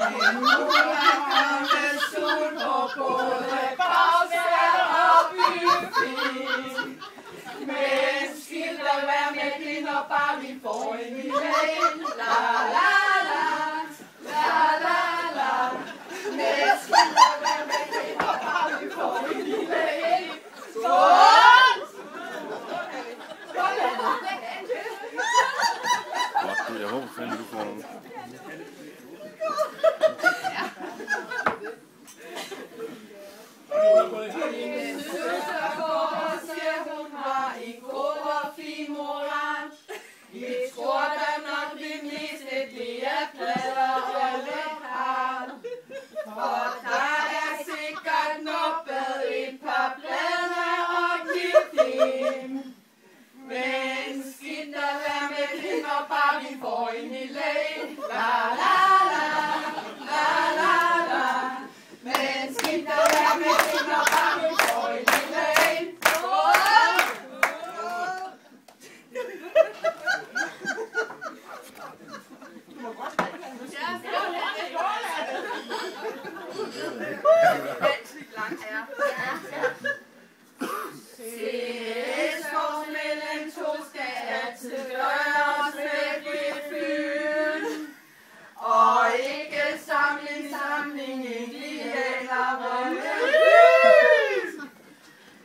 Nu er kommet sol på både bagsæt og bygning. Men skidt at være med det, når bare vi får en lille en. La la la, la la la. Men skidt at være med det, når bare vi får en lille en. Skål! Jeg håber fandme, du får noget. Min søster går og siger, hun har en god og fin moral. Vi tror da nok det meste, det er plader og lidt hard. For der er sikkert nuppet et par plader og giftim. Men skidt at være med det, når bare vi får en lille en. La la la, la la la. Men skidt at være med det, når bare vi får en lille en. Skål! Du må godt drikke den. Ja, skål! Vandsligt langt her. Mellem to skal altid gøres med gefyld. Og ikke samling, eller rødlys.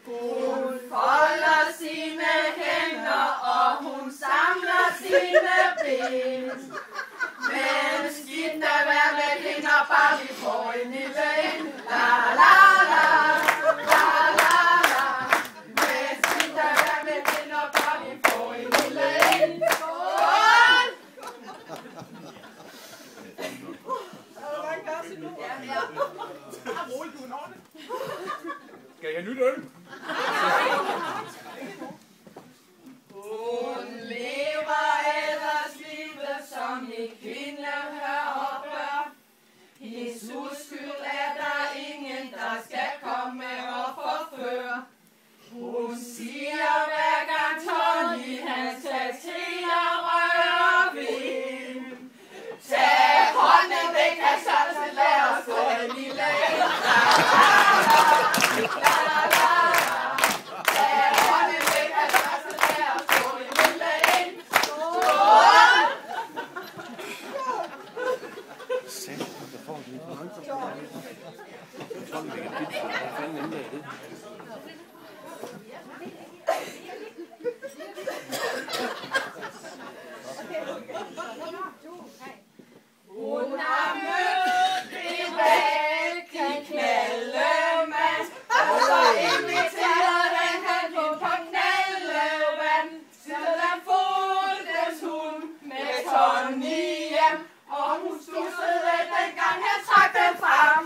Hun folder sine hænder, og hun samler sine ben. Men skidt at være med det, når bare vi får en lille en. La la la, la la la. Men skidt at være med det, når bare vi får en lille en. Skål! Skal jeg have nyt øl? Hun lever ellers livet som en kvinde heroppe. Jesus skyld er der ingen, der skal komme og forføre. Hun siger hver gang Tony han skal til at røre ved. Tag hånden væk af salsen, lad os gå en lille en. Hun har mødt en rigtig knaldemand, og så inviterede han hende på knaldevand. Siden fulgtes hun med Tony hjem, og hun stussede dengang han trak den frem.